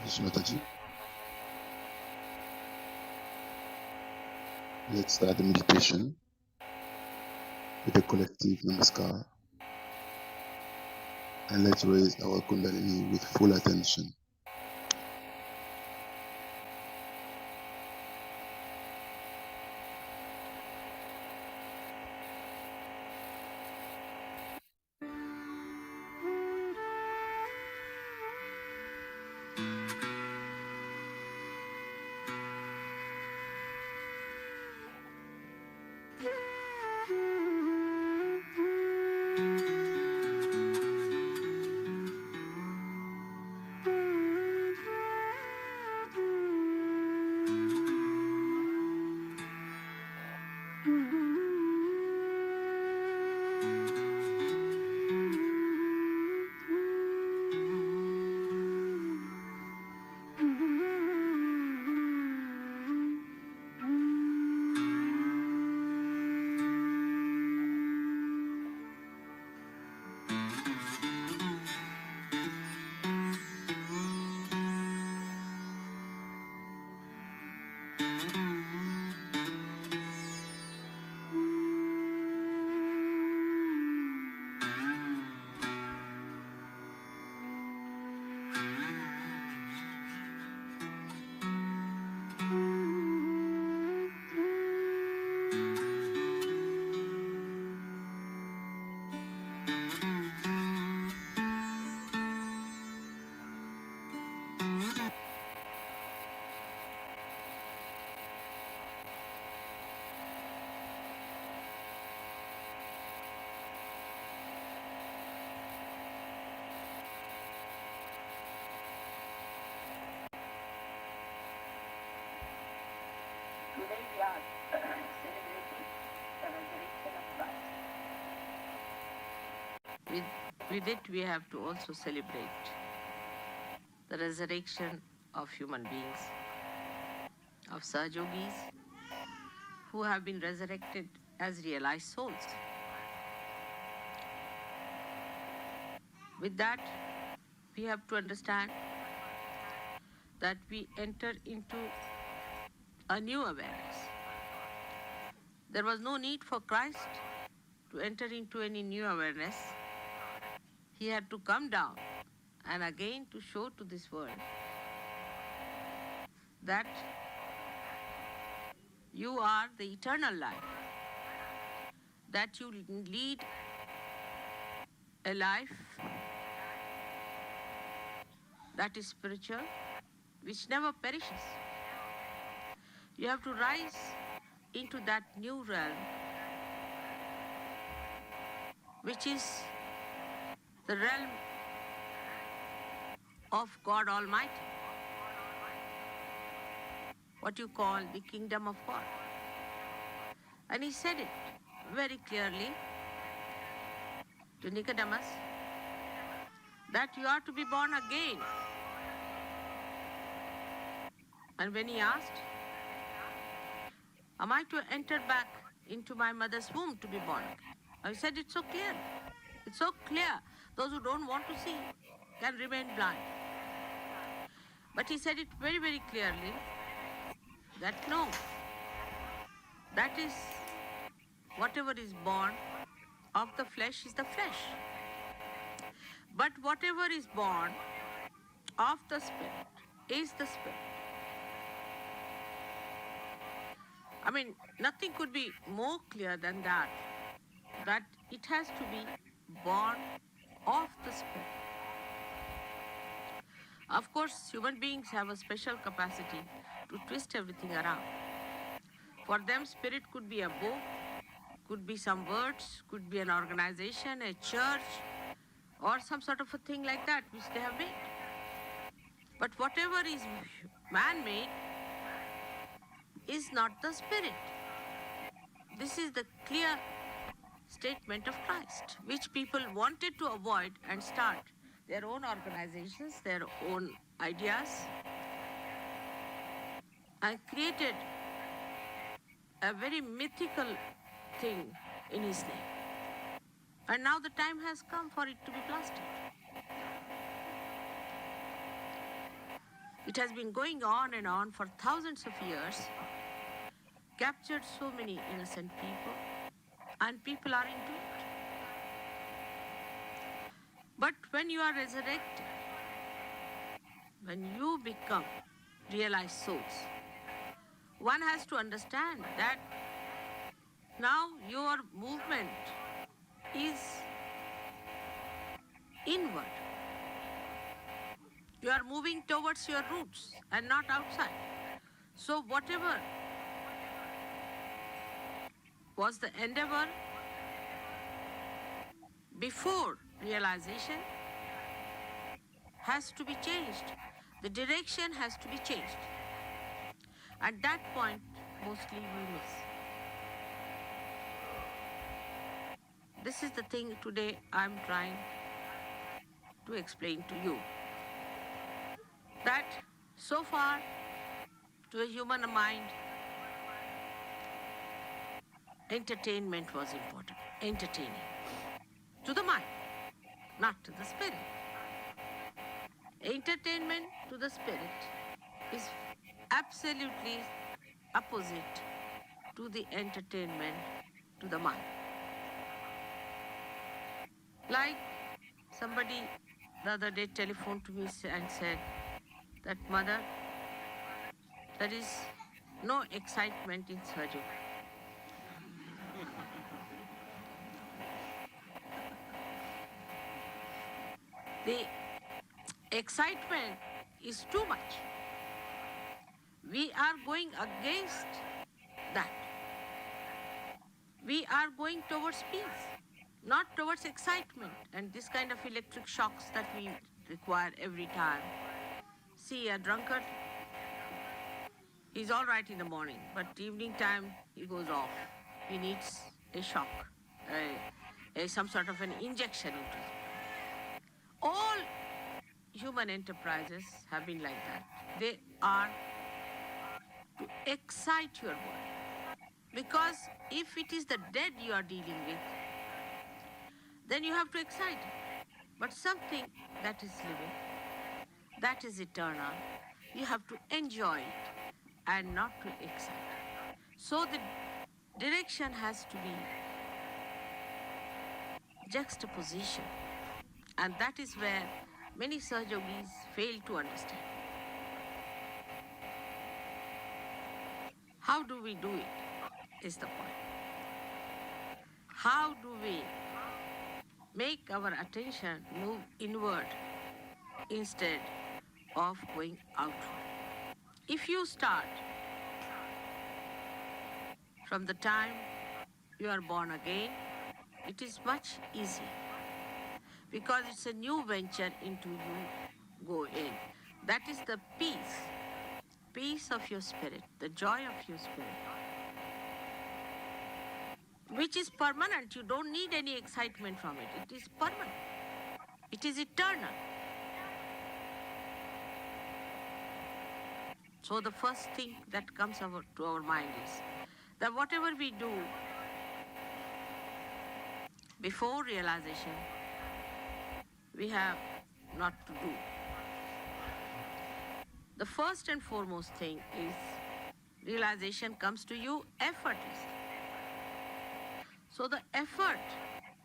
Krishna Mataji. Let's start the meditation with a collective namaskar, and let's raise our Kundalini with full attention. Today we are celebrating the resurrection of Christ. With it, we have to also celebrate the resurrection of human beings, of Sahajogis who have been resurrected as realized souls. With that, we have to understand that we enter into a new awareness. There was no need for Christ to enter into any new awareness. He had to come down and again to show to this world that you are the eternal life, that you lead a life that is spiritual, which never perishes. You have to rise into that new realm, which is the realm of God Almighty, what you call the kingdom of God. And he said it very clearly to Nicodemus that you are to be born again. And when he asked, am I to enter back into my mother's womb to be born again? I said it's so clear. It's so clear. Those who don't want to see can remain blind. But he said it very, very clearly that no, that is whatever is born of the flesh is the flesh. But whatever is born of the spirit is the spirit. I mean, nothing could be more clear than that it has to be born of the spirit. Of course, human beings have a special capacity to twist everything around. For them, spirit could be a book, could be some words, could be an organization, a church, or some sort of a thing like that which they have made. But whatever is man-made is not the spirit. This is the clear statement of Christ, which people wanted to avoid and start their own organizations, their own ideas, and created a very mythical thing in his name. And now the time has come for it to be blasted. It has been going on and on for thousands of years, captured so many innocent people, and people are into it. But when you are resurrected, when you become realized souls, one has to understand that now your movement is inward. You are moving towards your roots and not outside. So, whatever was the endeavor before realization has to be changed. The direction has to be changed. At that point, mostly we miss. This is the thing today I'm trying to explain to you. That so far, to a human mind, entertainment was important. Entertaining. To the mind, not to the spirit. Entertainment to the spirit is absolutely opposite to the entertainment to the mind. Like somebody the other day telephoned to me and said that, Mother, there is no excitement in surgery. The excitement is too much. We are going against that. We are going towards peace, not towards excitement and this kind of electric shocks that we require every time. See, a drunkard, he's all right in the morning, but evening time he goes off. He needs a shock, some sort of an injection into him. All human enterprises have been like that. They are to excite your body. Because if it is the dead you are dealing with, then you have to excite it. But something that is living, that is eternal, you have to enjoy it and not to excite. So the direction has to be juxtaposition. And that is where many Sahaja Yogis fail to understand. How do we do it is the point. How do we make our attention move inward instead of going outward? If you start from the time you are born again, it is much easier because it's a new venture into you go in. That is the peace of your spirit, the joy of your spirit, which is permanent. You don't need any excitement from it. It is permanent. It is eternal. So the first thing that comes to our mind is that whatever we do before realization, we have not to do. The first and foremost thing is realization comes to you effortlessly. So the effort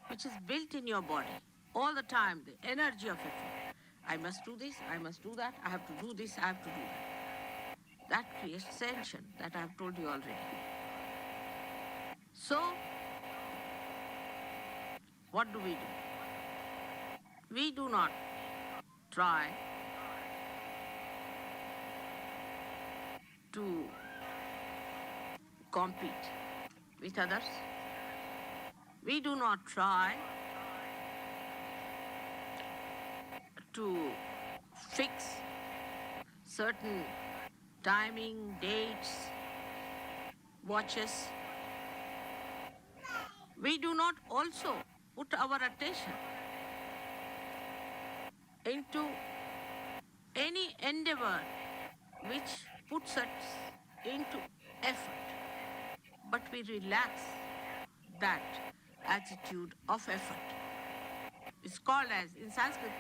which is built in your body all the time, the energy of effort. I must do this, I must do that, I have to do this, I have to do that. That creates tension, that I have told you already. So, what do? We do not try to compete with others. We do not try to fix certain timing, dates, watches. We do not also put our attention into any endeavor which puts us into effort, but we relax that attitude of effort. It's called as, in Sanskrit,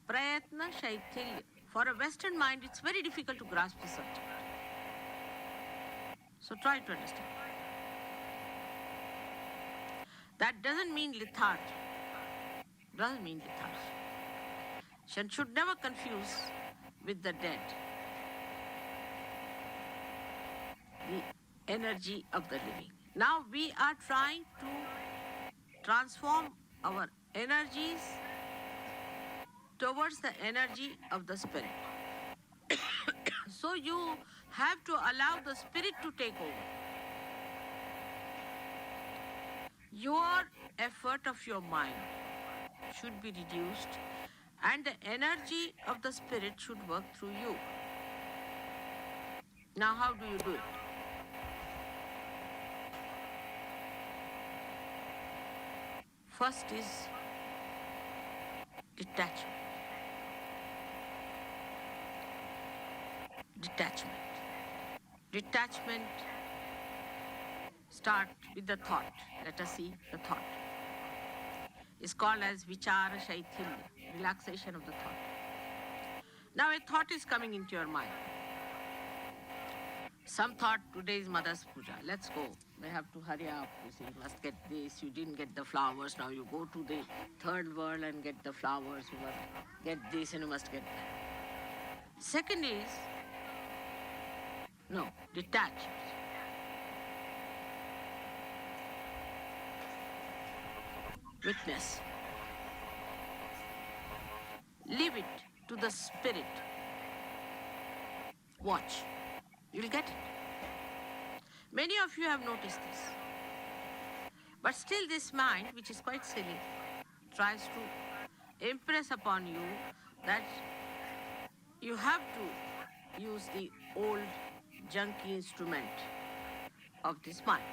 prayatna shaithilya, For a Western mind, it's very difficult to grasp the subject. So try to understand. That doesn't mean lethargy. Doesn't mean lethargy. One should never confuse with the dead the energy of the living. Now we are trying to transform our energies towards the energy of the spirit. So you have to allow the spirit to take over. Your effort of your mind should be reduced and the energy of the spirit should work through you. Now, how do you do it? First is detachment. Detachment. Detachment start with the thought. Let us see the thought. It's called as vichara shaithilya, relaxation of the thought. Now a thought is coming into your mind. Some thought, today is Mother's Puja. Let's go. We have to hurry up. You see, you must get this. You didn't get the flowers. Now you go to the third world and get the flowers. You must get this and you must get that. Second is, no, detach. Witness. Leave it to the spirit. Watch. You'll get it. Many of you have noticed this. But still this mind, which is quite silly, tries to impress upon you that you have to use the old junky instrument of this mind.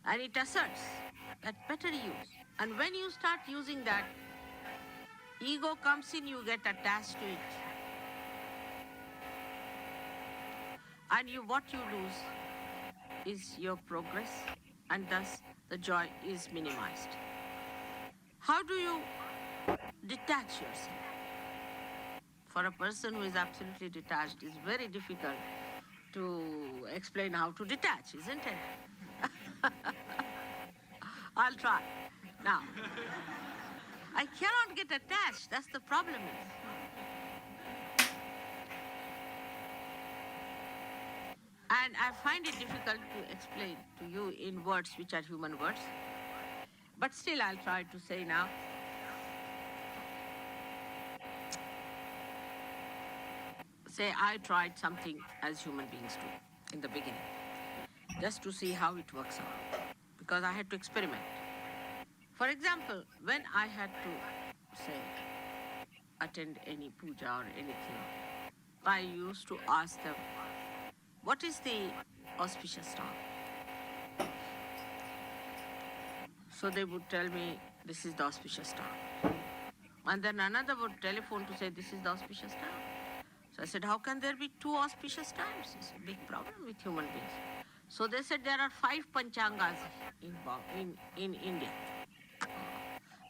And it asserts that better use. And when you start using that, ego comes in, you get attached to it. And what you lose is your progress, and thus the joy is minimized. How do you detach yourself? For a person who is absolutely detached, it's very difficult to explain how to detach, isn't it? I'll try. Now, I cannot get attached. That's the problem. And I find it difficult to explain to you in words which are human words. But still, I'll try to say now. Say, I tried something as human beings do in the beginning, just to see how it works out, because I had to experiment. For example, when I had to, say, attend any puja or anything, I used to ask them, what is the auspicious star? So they would tell me, this is the auspicious star. And then another would telephone to say, this is the auspicious star. So I said, how can there be two auspicious times? It's a big problem with human beings. So they said there are 5 panchangas in India.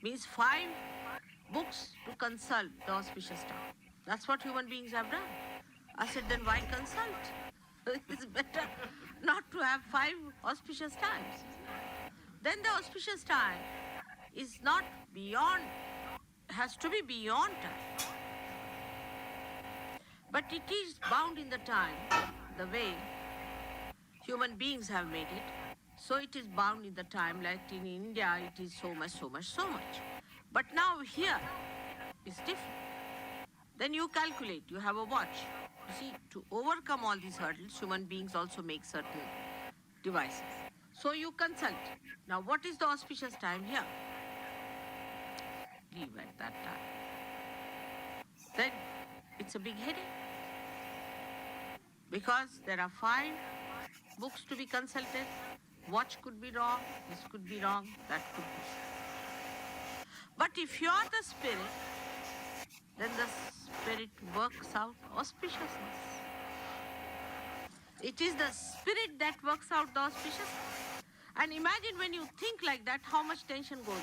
Means 5 books to consult the auspicious star. That's what human beings have done. I said, then why consult? It's better not to have 5 auspicious times. Then the auspicious time is not beyond, has to be beyond time. But it is bound in the time, the way human beings have made it. So it is bound in the time, like in India, it is so much, so much, so much. But now here, it's different. Then you calculate, you have a watch. You see, to overcome all these hurdles, human beings also make certain devices. So you consult. Now what is the auspicious time here? Leave at that time. Then it's a big headache. Because there are 5 books to be consulted. Watch could be wrong, this could be wrong, that could be. But if you are the spirit, then the spirit works out auspiciousness. It is the spirit that works out the auspiciousness. And imagine when you think like that, how much tension goes on.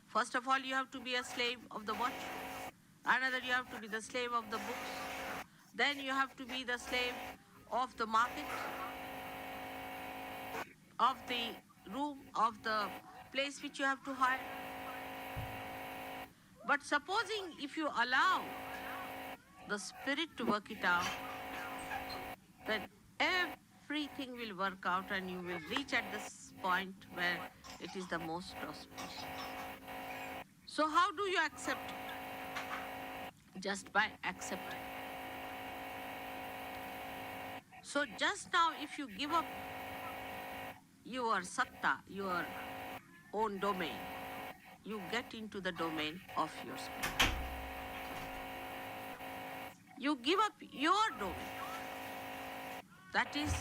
First of all, you have to be a slave of the watch. Another, you have to be the slave of the books. Then you have to be the slave of the market, of the room, of the place which you have to hire. But supposing if you allow the Spirit to work it out, then everything will work out and you will reach at this point where it is the most auspicious. So how do you accept it? Just by accepting. So just now if you give up your satta, your own domain, you get into the domain of your spirit. You give up your domain. That is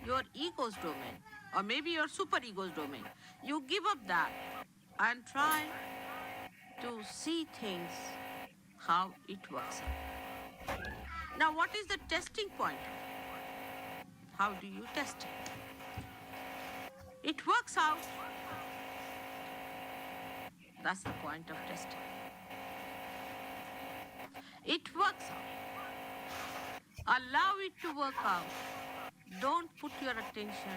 your ego's domain, or maybe your superego's domain. You give up that and try to see things how it works out. Now, what is the testing point? How do you test it? It works out. That's the point of testing. It works out. Allow it to work out. Don't put your attention.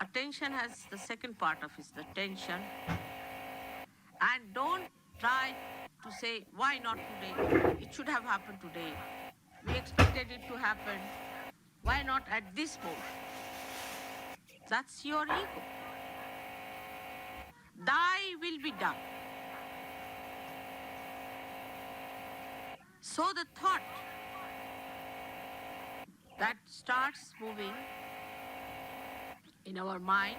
Attention has the second part of it, the tension. And don't try to say, why not today? It should have happened today. We expected it to happen. Why not at this moment? That's your ego. Thy will be done. So the thought that starts moving in our mind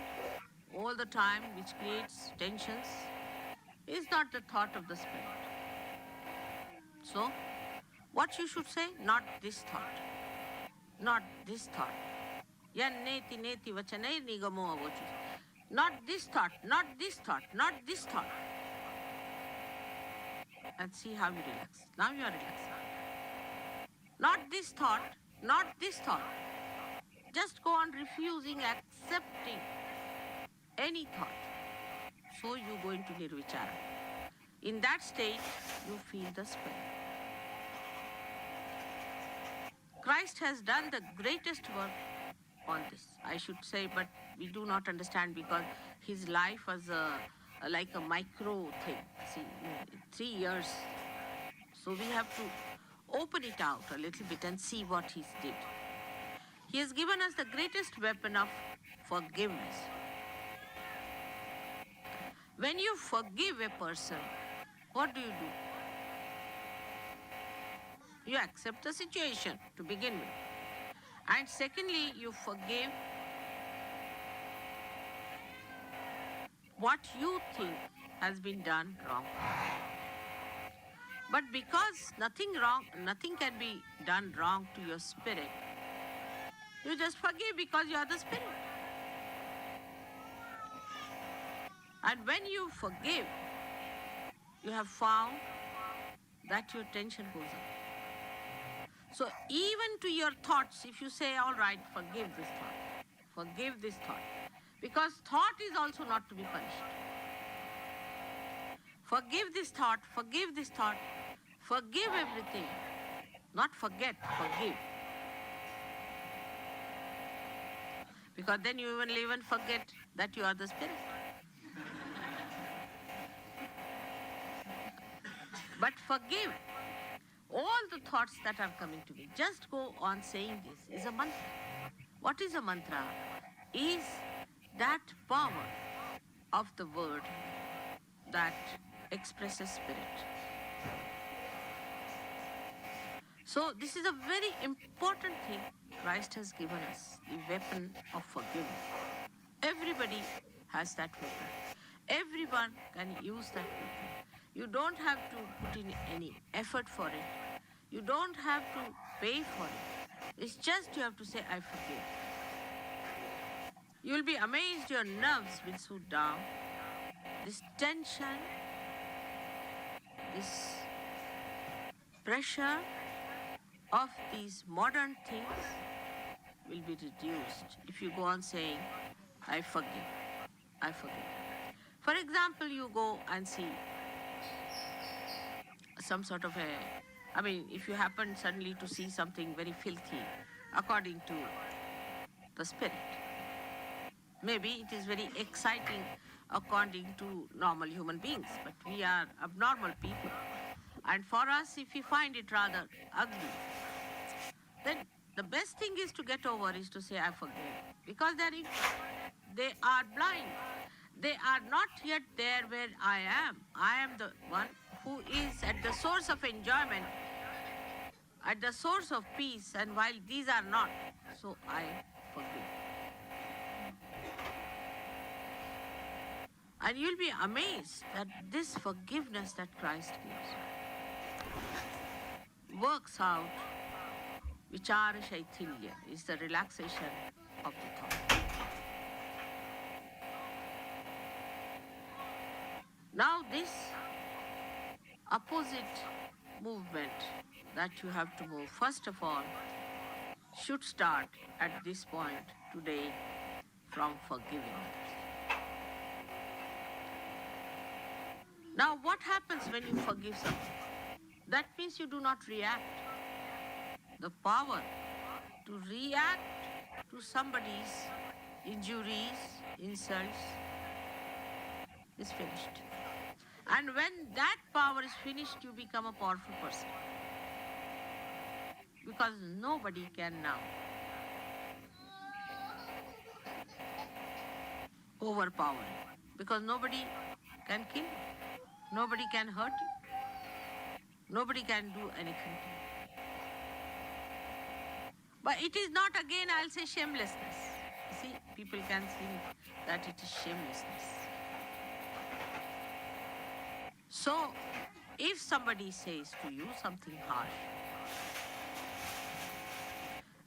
all the time, which creates tensions, is not the thought of the Spirit. So, what you should say? Not this thought. Not this thought. Yanneti neti vachanai nigamo avochu. Not this thought, not this thought, not this thought. And see how you relax. Now you are relaxed. Not this thought, not this thought. Just go on refusing, accepting any thought. So you go into nirvichara. In that state, you feel the Spirit. Christ has done the greatest work on this, I should say, but we do not understand because his life was like a micro thing. See, 3 years. So we have to open it out a little bit and see what he did. He has given us the greatest weapon of forgiveness. When you forgive a person, what do? You accept the situation to begin with. And secondly, you forgive what you think has been done wrong. But because nothing can be done wrong to your spirit, you just forgive because you are the Spirit. And when you forgive, you have found that your tension goes up. So even to your thoughts, if you say, all right, forgive this thought, because thought is also not to be punished. Forgive this thought, forgive everything. Not forget, forgive. Because then you will even forget that you are the Spirit. But forgive all the thoughts that are coming to me. Just go on saying this is a mantra. What is a mantra? Is that power of the word that expresses Spirit. So this is a very important thing Christ has given us, the weapon of forgiveness. Everybody has that weapon. Everyone can use that weapon. You don't have to put in any effort for it. You don't have to pay for it. It's just you have to say, I forgive. You'll be amazed your nerves will soothe down. This tension, this pressure of these modern things will be reduced if you go on saying, I forgive, I forgive. For example, you go and see some sort of if you happen suddenly to see something very filthy, according to the spirit, maybe it is very exciting according to normal human beings, but we are abnormal people. And for us, if we find it rather ugly, then the best thing is to get over is to say, I forgive. Because they are blind. They are not yet there where I am. I am the one who is at the source of enjoyment, at the source of peace, and while these are not, so I forgive. And you'll be amazed that this forgiveness that Christ gives works out. Vichara Shaitilya is the relaxation of the thought. Now this opposite movement that you have to move, first of all, should start at this point today from forgiving others. Now what happens when you forgive someone? That means you do not react. The power to react to somebody's injuries, insults, is finished. And when that power is finished, you become a powerful person. Because nobody can now overpower you. Because nobody can kill you. Nobody can hurt you. Nobody can do anything to you. But it is not, again, I'll say, shamelessness. You see, people can think that it is shamelessness. So, if somebody says to you something harsh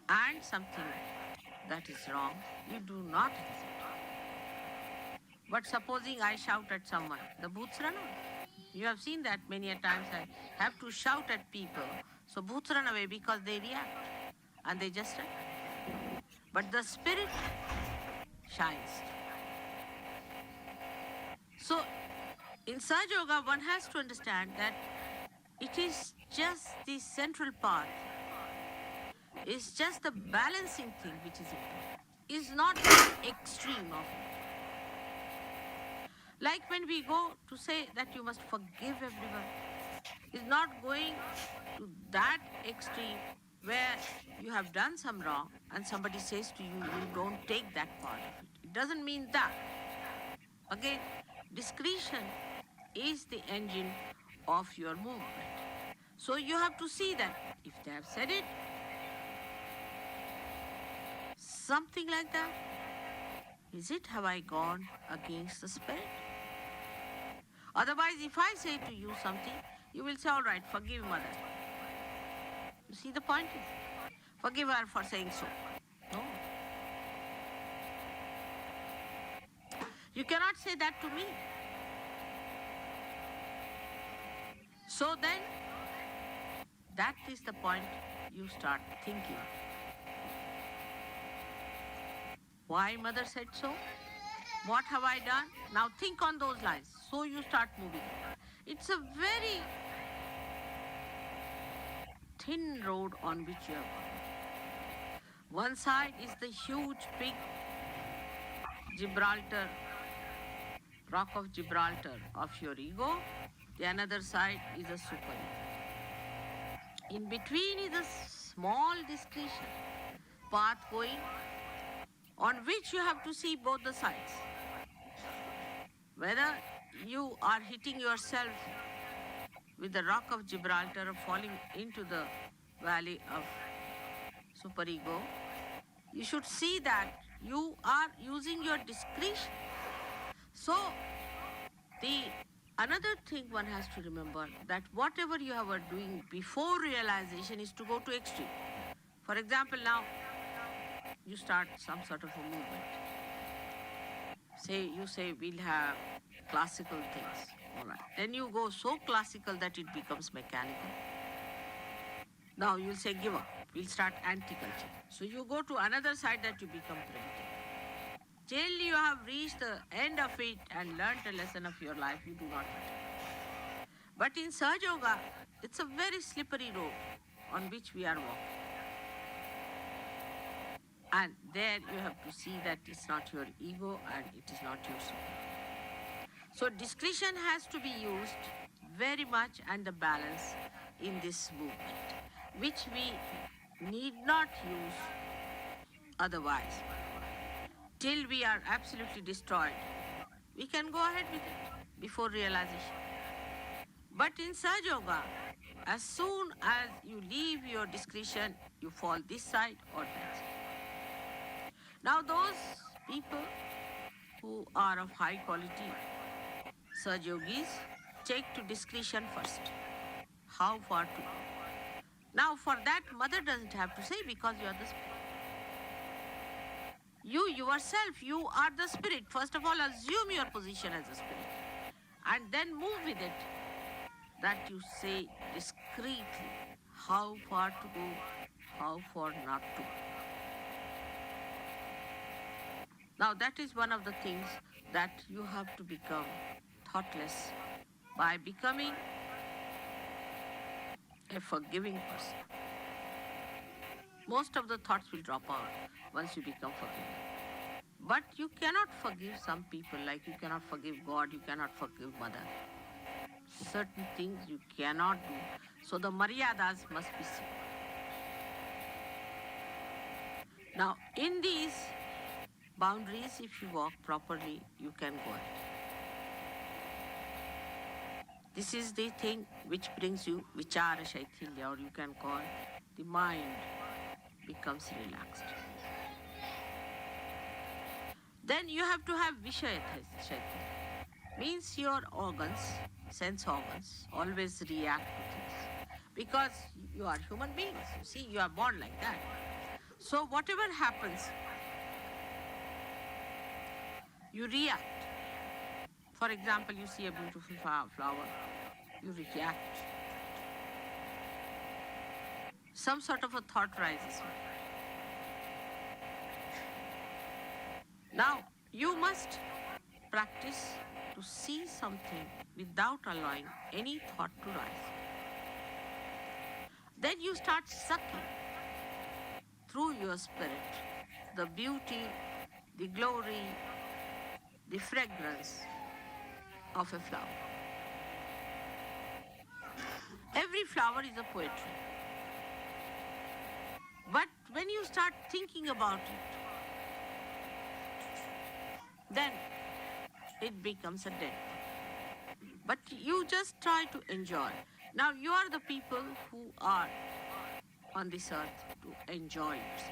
and something that is wrong, you do not hesitate. But supposing I shout at someone, the bhoots run away. You have seen that many a times. I have to shout at people, so bhoots run away because they react and they just run. But the spirit shines. So, in Sahaja Yoga, one has to understand that it is just the central path. It's just the balancing thing which is important. It's not the extreme of it. Like when we go to say that you must forgive everyone, it's not going to that extreme where you have done some wrong and somebody says to you, you don't take that part of it. It doesn't mean that. Again, discretion is the engine of your movement. So you have to see that if they have said it, something like that, is it, have I gone against the spirit? Otherwise, if I say to you something, you will say, all right, forgive mother. You see the point? Forgive her for saying so. No. You cannot say that to me. So then, that is the point you start thinking. Why mother said so? What have I done? Now think on those lines. So you start moving. It's a very thin road on which you are going. One side is the huge, big Gibraltar, rock of Gibraltar of your ego. The another side is a super ego. In between is a small discretion path going on which you have to see both the sides. Whether you are hitting yourself with the rock of Gibraltar or falling into the valley of superego, you should see that you are using your discretion. So, another thing one has to remember, that whatever you were doing before realization is to go to extreme. For example, now you start some sort of a movement. You say we'll have classical things. All right. Then you go so classical that it becomes mechanical. Now you'll say give up. We'll start anti-culture. So you go to another side that you become primitive. Till you have reached the end of it and learnt a lesson of your life, you do not return. But in Sahaja Yoga, it's a very slippery road on which we are walking. And there you have to see that it's not your ego and it is not your soul. So discretion has to be used very much and the balance in this movement, which we need not use otherwise. Till we are absolutely destroyed, we can go ahead with it before realization. But in Sahaja Yoga, as soon as you leave your discretion, you fall this side or that side. Now those people who are of high quality Sahaja Yogis take to discretion first. How far to go? Now for that, mother doesn't have to say because you are the spirit. You yourself, you are the spirit. First of all, assume your position as a spirit and then move with it. That you say discreetly how far to go, how far not to go. Now that is one of the things that you have to become thoughtless by becoming a forgiving person. Most of the thoughts will drop out once you become forgiving. But you cannot forgive some people, like you cannot forgive God, you cannot forgive mother. Certain things you cannot do. So the maryadas must be seen. Now, in these boundaries, if you walk properly, you can go ahead. This is the thing which brings you vichara shaithilya, or you can call the mind becomes relaxed. Then you have to have vishaya shaithilya. Means your organs, sense organs, always react to things. Because you are human beings, you see, you are born like that. So whatever happens, you react. For example, you see a beautiful flower, you react. Some sort of a thought rises. Now, you must practice to see something without allowing any thought to rise. Then you start sucking through your spirit the beauty, the glory, the fragrance of a flower. Every flower is a poetry. But when you start thinking about it, then it becomes a dead. But you just try to enjoy. Now you are the people who are on this earth to enjoy yourself.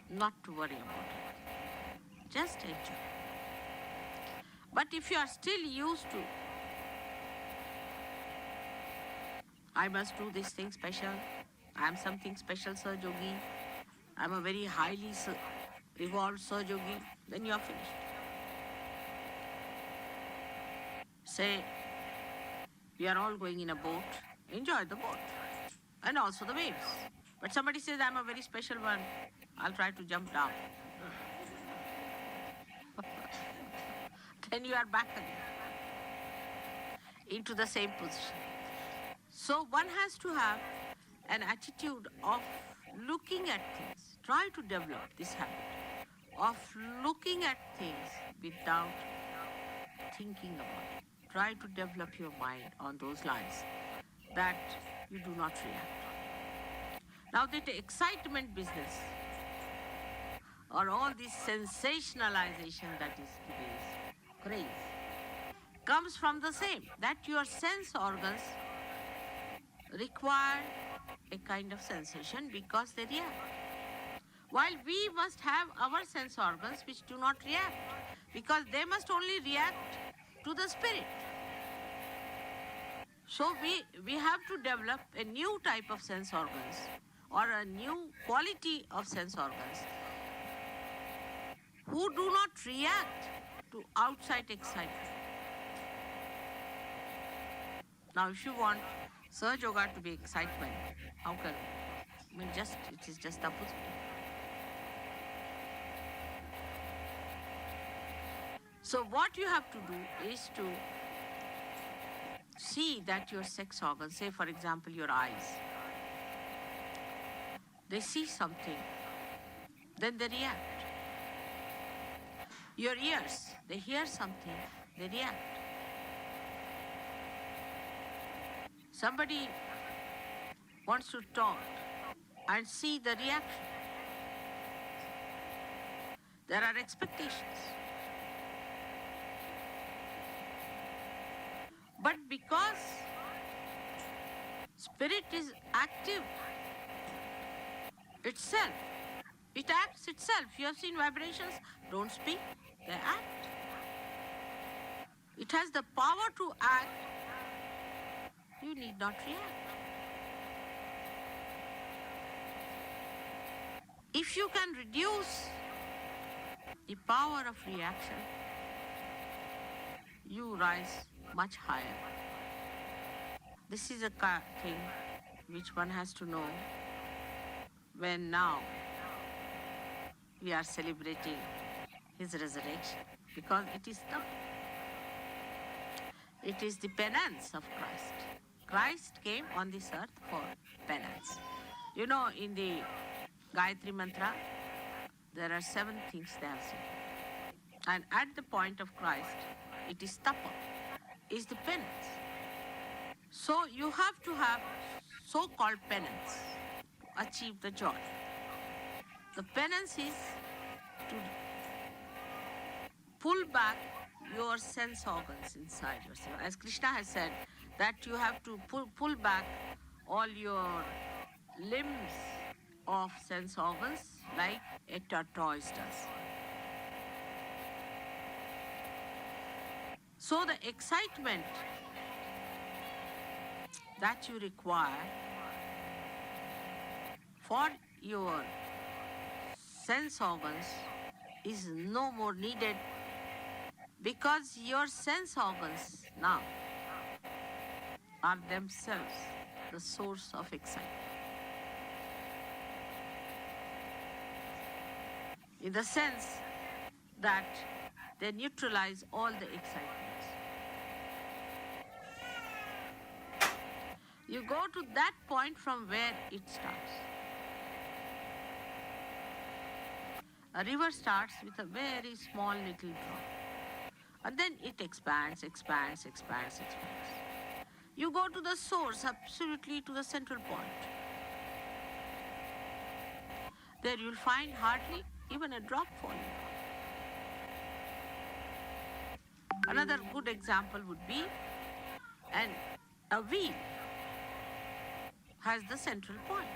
Not to worry about it. Just enjoy. But if you are still used to, I must do this thing special, I am something special Sahaja Yogi, I am a very highly evolved Sahaja Yogi, then you are finished. Say, we are all going in a boat, enjoy the boat and also the waves. But somebody says, I am a very special one, I'll try to jump down. Then you are back again into the same position. So one has to have an attitude of looking at things. Try to develop this habit of looking at things without thinking about it. Try to develop your mind on those lines that you do not react. Now that excitement business or all this sensationalization that is today's craze comes from the same, that your sense organs require a kind of sensation because they react. While we must have our sense organs which do not react, because they must only react to the spirit. So we have to develop a new type of sense organs or a new quality of sense organs who do not react to outside excitement. Now if you want Sahaja Yoga to be excitement, how can it? I mean, it is just the opposite. So what you have to do is to see that your sex organs, say for example your eyes, they see something, then they react. Your ears, they hear something, they react. Somebody wants to talk and see the reaction. There are expectations. But because spirit is active itself, it acts itself. You have seen vibrations, don't speak, they act. It has the power to act. You need not react. If you can reduce the power of reaction, you rise much higher. This is a thing which one has to know when now we are celebrating his resurrection, because it is the penance of Christ. Christ came on this earth for penance. You know, in the Gayatri Mantra, there are 7 things they have said. And at the point of Christ, it is tapa, is the penance. So you have to have so-called penance to achieve the joy. The penance is to pull back your sense organs inside yourself. As Krishna has said, that you have to pull back all your limbs of sense organs like a tortoise does. So the excitement that you require for your sense organs is no more needed, because your sense organs now are themselves the source of excitement. In the sense that they neutralize all the excitements. You go to that point from where it starts. A river starts with a very small little drop. And then it expands. You go to the source, absolutely to the central point. There you'll find hardly even a drop falling. Another good example would be a wheel has the central point.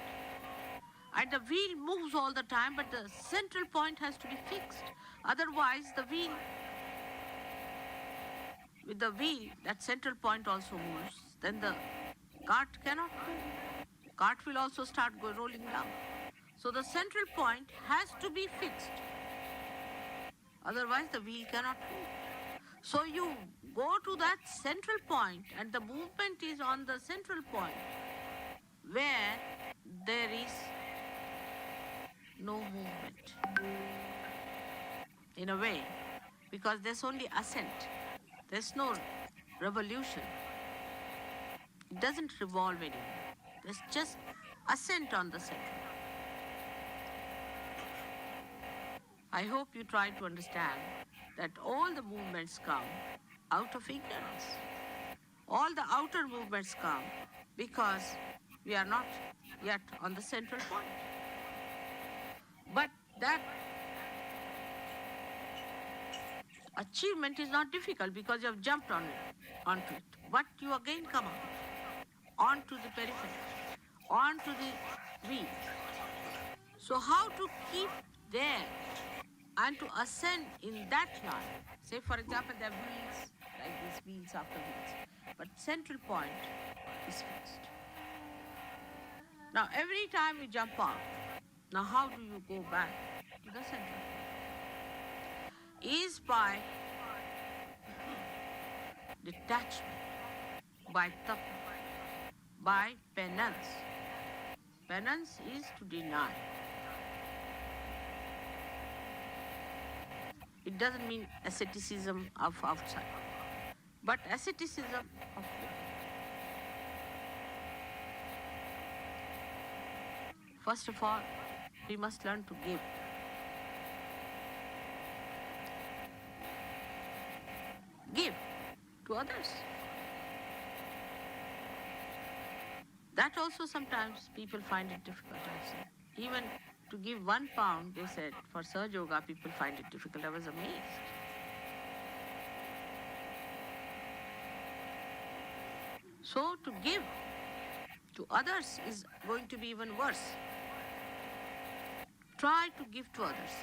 And the wheel moves all the time, but the central point has to be fixed. Otherwise, with the wheel, that central point also moves, then the cart cannot move. Cart will also start rolling down. So the central point has to be fixed. Otherwise, the wheel cannot move. So you go to that central point, and the movement is on the central point, where there is no movement. In a way, because there's only ascent. There's no revolution. It doesn't revolve anymore. There's just ascent on the center. I hope you try to understand that all the movements come out of ignorance. All the outer movements come because we are not yet on the central point. But that achievement is not difficult because you have jumped onto it. But you again come out onto the periphery, onto the wheel. So how to keep there and to ascend in that line? Say for example, there are wheels, like these wheels after wheels, but central point is fixed. Now every time you jump out, now how do you go back to the center? Is by detachment, by tapa, by penance. Penance is to deny. It doesn't mean asceticism of outside, but asceticism of within. First of all, we must learn to give. Give to others. That also sometimes people find it difficult, I've seen. Even to give £1, they said, for Surge Yoga, people find it difficult. I was amazed. So to give to others is going to be even worse. Try to give to others.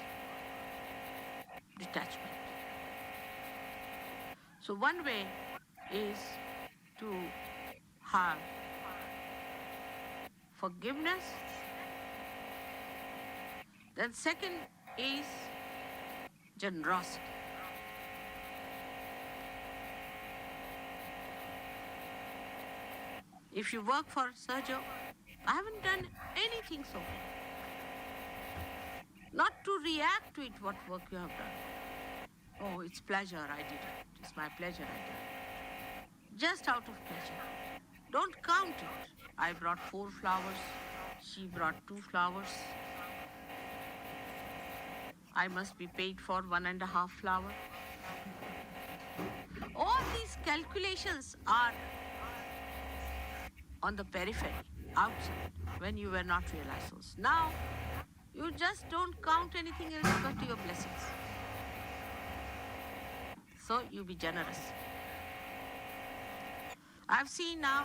Detachment. So one way is to have forgiveness. Then second is generosity. If you work for Sergio, I haven't done anything so far. Not to react to it, what work you have done. Oh, it's pleasure, I did it. It's my pleasure, I did it. Just out of pleasure. Don't count it. I brought 4 flowers. She brought 2 flowers. I must be paid for 1.5 flower. All these calculations are on the periphery, outside, when you were not realized souls. Now, you just don't count anything else but your blessings. So you be generous. I've seen now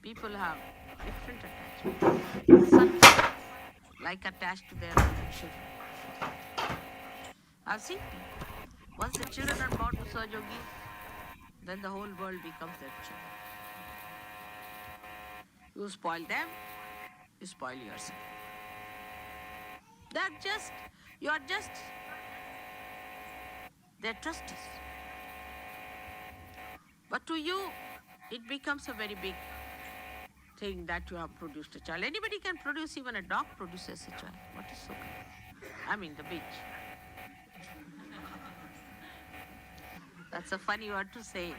people have different attachments. Some like attached to their children. I've seen people. Once the children are born to Sahaja Yogi, then the whole world becomes their children. You spoil them, you spoil yourself. You are just their trustees. But to you, it becomes a very big thing that you have produced a child. Anybody can produce, even a dog produces a child. What is so good? I mean, the bitch. That's a funny word to say.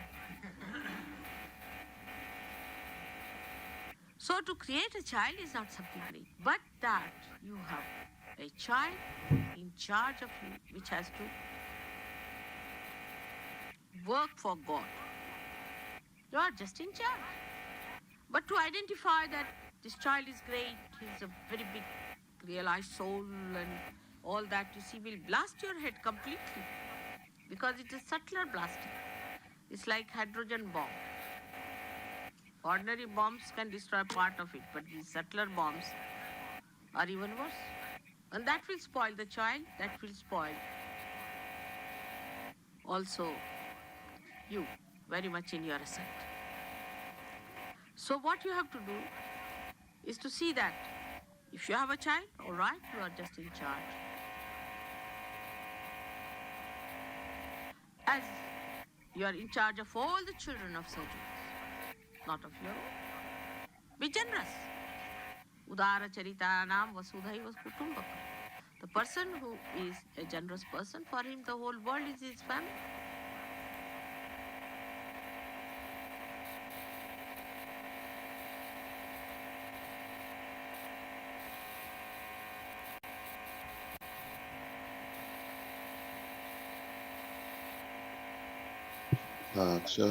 So to create a child is not something great, but that you have a child in charge of you, which has to work for God. You are just in charge. But to identify that this child is great, he's a very big realized soul and all that, you see, will blast your head completely. Because it is subtler blasting. It's like hydrogen bomb. Ordinary bombs can destroy part of it, but these subtler bombs are even worse. And that will spoil the child, that will spoil also you very much in your ascent. So what you have to do is to see that if you have a child, all right, you are just in charge. As you are in charge of all the children of surgeons, not of your own. Be generous. Udara charitanam vasudhaiva kutumbakam. The person who is a generous person, for him the whole world is his family. Aksha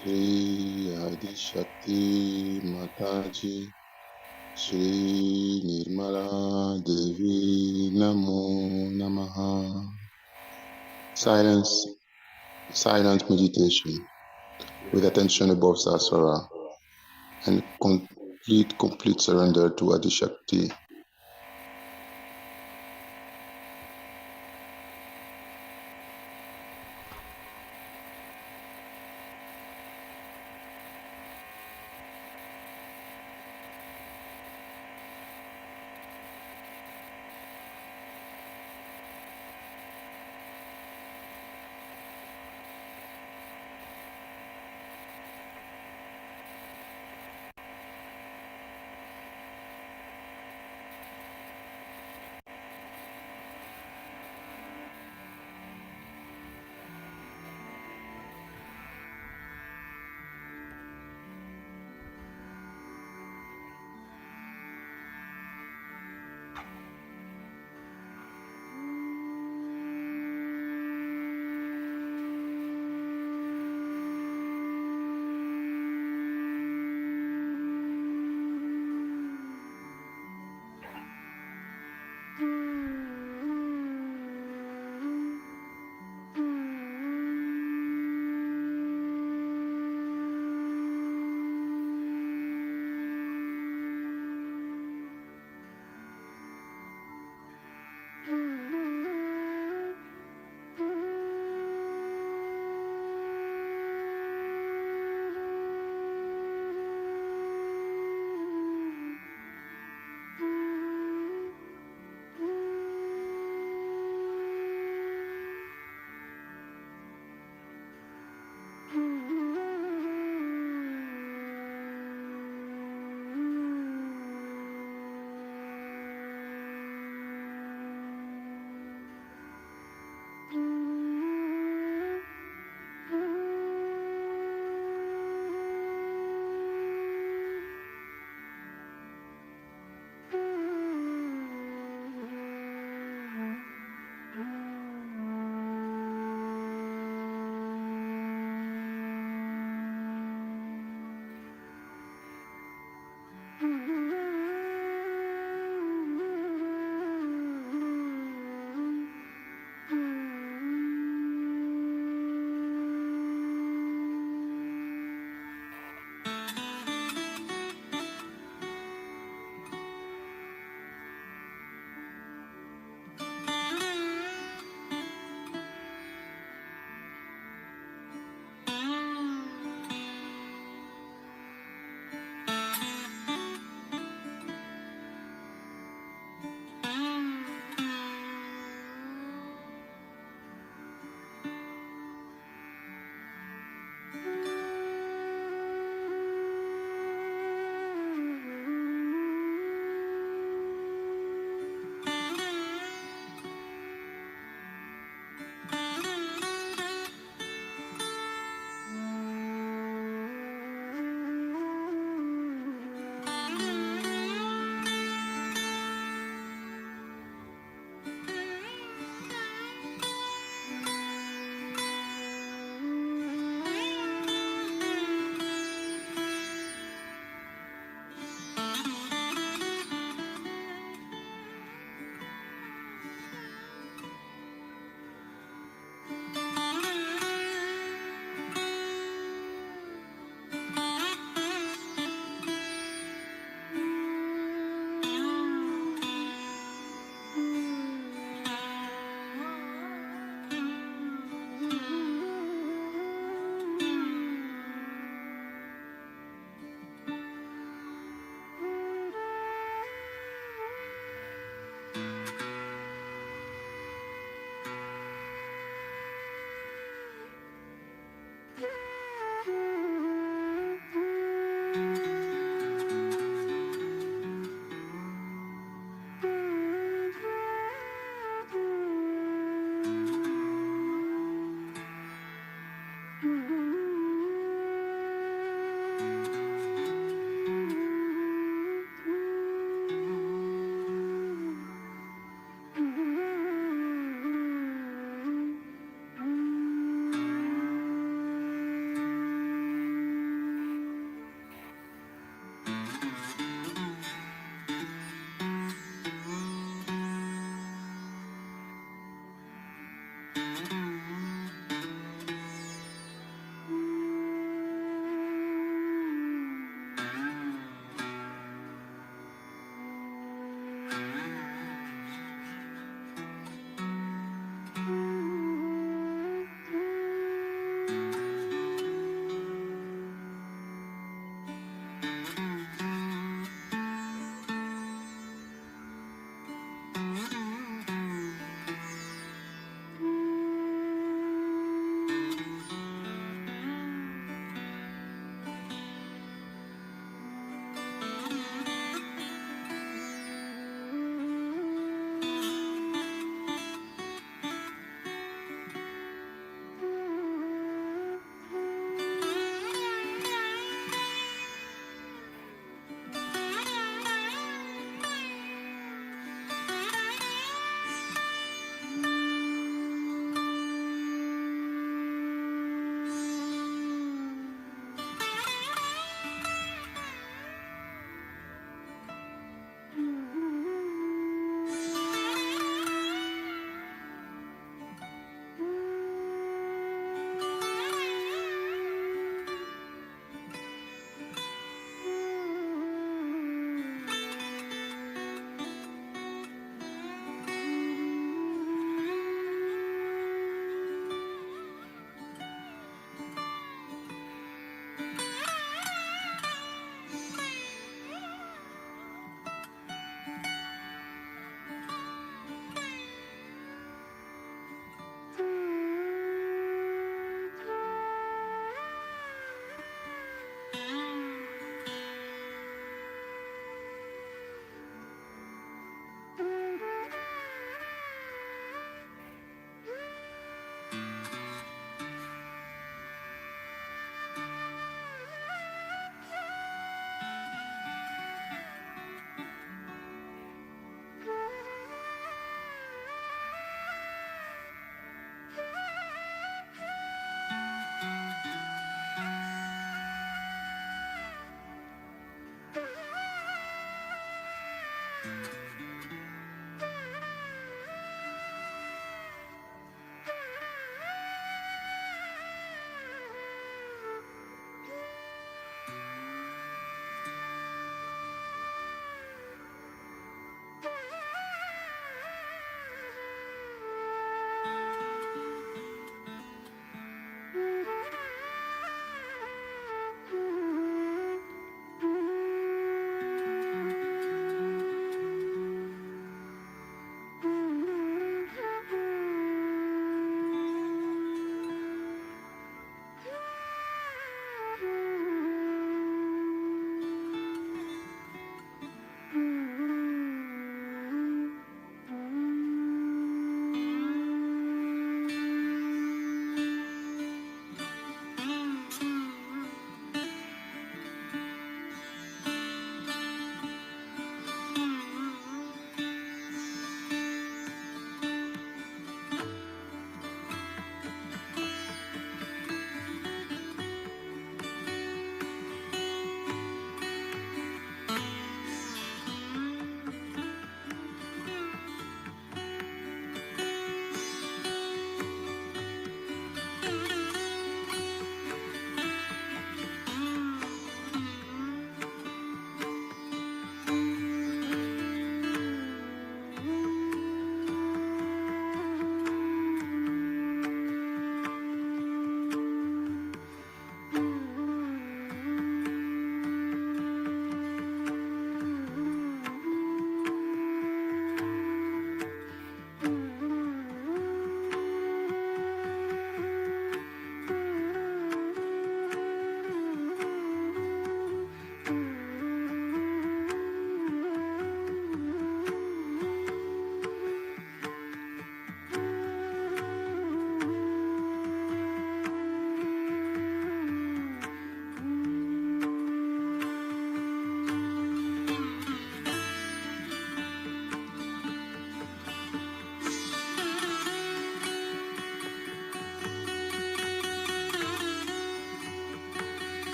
Shri Adi Shakti Mataji Shri Nirmala Devi Namo Namaha. Silent meditation with attention above Sasara and complete surrender to Adi Shakti.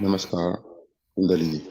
Namaskar, Kundali.